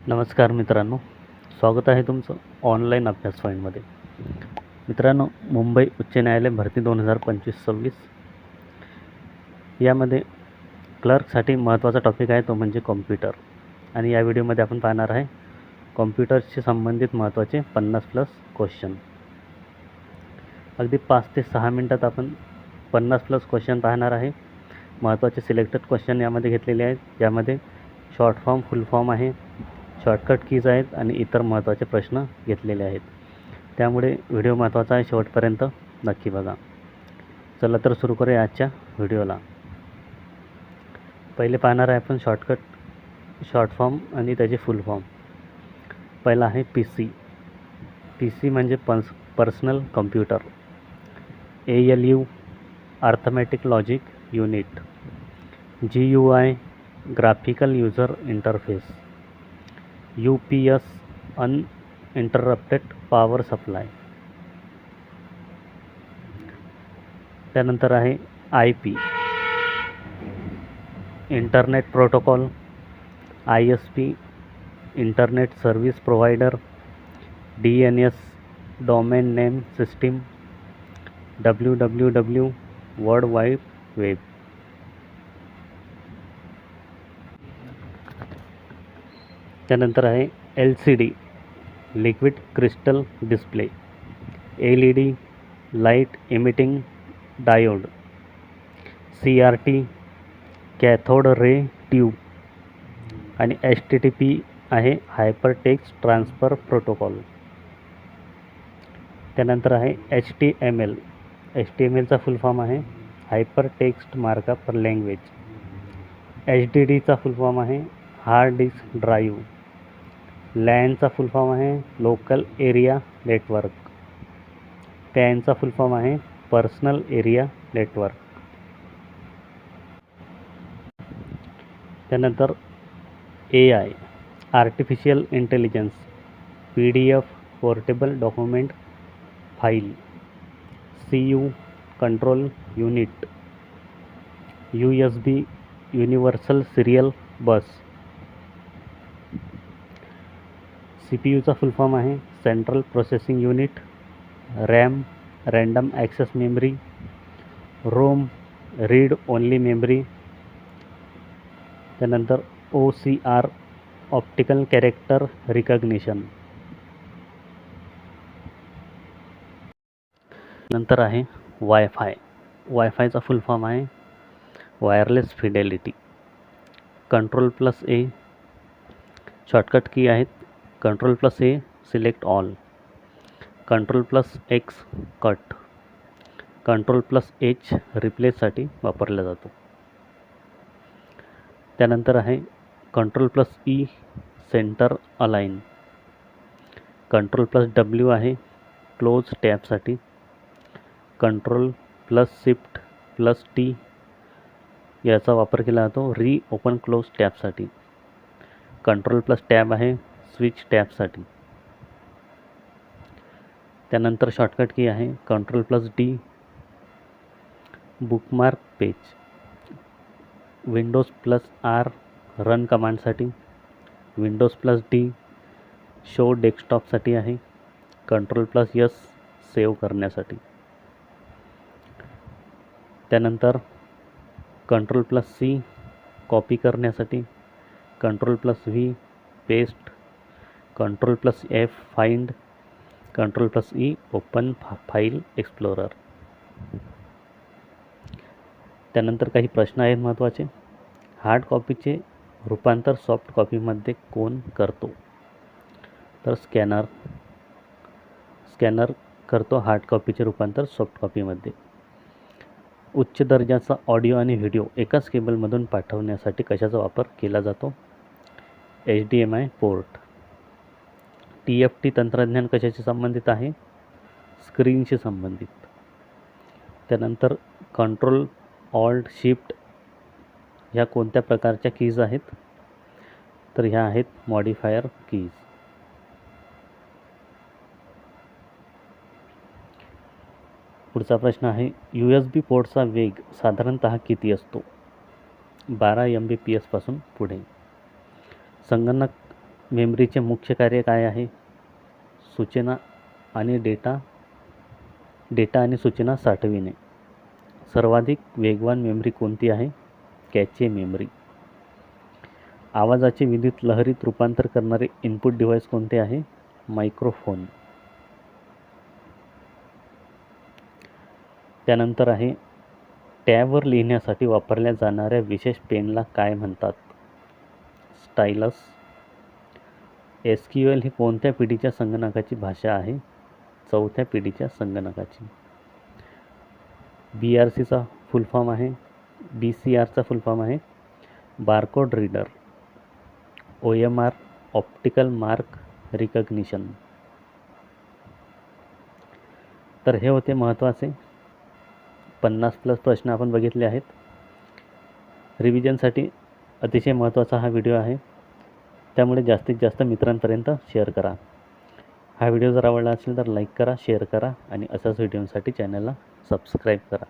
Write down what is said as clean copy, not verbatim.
नमस्कार मित्रांनो, स्वागत आहे तुमचं ऑनलाईन अभ्यास फाईलमध्ये. मित्रांनो, मुंबई उच्च न्यायालय भरती 2025-26 यामध्ये क्लर्कसाठी महत्त्वाचा टॉपिक आहे तो म्हणजे कॉम्प्युटर. आणि या व्हिडिओमध्ये आपण पाहणार आहे कॉम्प्युटरशी संबंधित महत्त्वाचे 50+ क्वेश्चन. अगदी 5 ते 6 मिनटात आपण 50+ क्वेश्चन पाहणार आहे. महत्त्वाचे सिलेक्टेड क्वेश्चन यामध्ये घेतलेले आहेत. यामध्ये शॉर्ट फॉर्म, फुल फॉर्म आहे, शॉर्टकट कीज आहेत आणि इतर महत्त्वाचे प्रश्न घेतलेले आहेत. त्यामुळे व्हिडिओ महत्त्वाचा आहे, शेवटपर्यंत नक्की बघा. चला तर सुरू करूया आजच्या व्हिडिओला. पहिले पाहणार आहे आपण शॉर्ट फॉर्म आणि त्याचे फुल फॉर्म. पहिला आहे PC. PC म्हणजे personal computer. ALU arithmetic logic unit. GUI graphical user interface. UPS uninterrupted power supply. त्यानंतर आहे IP internet protocol. ISP internet service provider. DNS domain name system. WWW world wide web. त्यानंतर आहे LCD liquid crystal display. LED light emitting diode. CRT cathode ray tube. आणि HTTP आहे hyper text transfer protocol. त्यानंतर आहे HTML. HTMLचा full form आहे hyper text markup language. HDDचा full form आहे हार्ड डिस्क ड्राईव्ह. LANचा फुल फॉर्म आहे लोकल एरिया नेटवर्क. PANचा फुल फॉर्म आहे पर्सनल एरिया नेटवर्क. त्यानंतर AI artificial intelligence. PDF portable document file. CU control unit. USB universal serial bus. CPUचा full form आहे central processing unit. RAM random access memory. ROM read only memory. त्यानंतर OCR optical character recognition. नंतर आहे वायफायचा full form आहे wireless fidelity. Ctrl+A shortcut key आहेत. Ctrl+A select all. Ctrl+X cut. Ctrl+H रिप्लेससाठी वापरला जातो. त्यानंतर आहे Ctrl+E सेंटर अलाइन. Ctrl+W आहे क्लोज टॅबसाठी. Ctrl+Shift+T याचा वापर केला जातो री ओपन क्लोज टॅबसाठी. Ctrl+Tab आहे स्विच टॅबसाठी. त्यानंतर शॉर्टकट की आहे Ctrl+D bookmark page. Windows+R run कमांडसाठी. Windows+D शो डेस्कटॉपसाठी आहे. Ctrl+S सेव्ह करण्यासाठी. त्यानंतर Ctrl+C कॉपी करण्यासाठी. Ctrl+V paste. Ctrl+F find. Ctrl+E open file explorer. त्यानंतर काही प्रश्न आहेत महत्त्वाचे. हार्ड कॉपीचे रूपांतर सॉफ्ट कॉपीमध्ये कोण करतो? तर स्कॅनर करतो हार्ड कॉपीचे रूपांतर सॉफ्ट कॉपीमध्ये. उच्च दर्जाचा ऑडिओ आणि व्हिडिओ एकाच केबलमधून पाठवण्यासाठी कशाचा वापर केला जातो? HDMI port. TFT तंत्रज्ञान कशाशी संबंधित आहे? स्क्रीनशी संबंधित. त्यानंतर Ctrl Alt Shift ह्या कोणत्या प्रकारच्या कीज आहेत? तर ह्या आहेत मॉडिफायर कीज. पुढचा प्रश्न आहे USB पोर्टचा वेग साधारणतः किती असतो? 12 Mbps पासून पुढे. संगणक मेमरीचे मुख्य कार्य काय आहे? सूचना आणि डेटा आणि सूचना साठविणे. सर्वाधिक वेगवान मेमरी कोणती आहे? कॅचे मेमरी. आवाजाचे विद्युत लहरीत रूपांतर करणारे इनपुट डिव्हाइस कोणते आहे? मायक्रोफोन. त्यानंतर आहे टॅबवर लिहिण्यासाठी वापरल्या जाणाऱ्या विशेष पेनला काय म्हणतात? स्टायलस. SQL ही कोणत्या पिढीच्या संगणकाची भाषा आहे? 4थ्या पिढीच्या संगणकाची. BRCचा फुल फॉर्म आहे, BCRचा फुल फॉर्म आहे barcode reader. OMR optical mark recognition. तर हे होते महत्त्वाचे 50+ प्रश्न आपण बघितले आहेत. रिव्हिजनसाठी अतिशय महत्त्वाचा हा व्हिडिओ आहे, त्यामुळे जास्तीत जास्त मित्रांपर्यंत शेअर करा. हा व्हिडिओ जर आवडला असेल तर लाईक करा, शेअर करा आणि अशाच व्हिडिओसाठी चॅनलला सबस्क्राईब करा.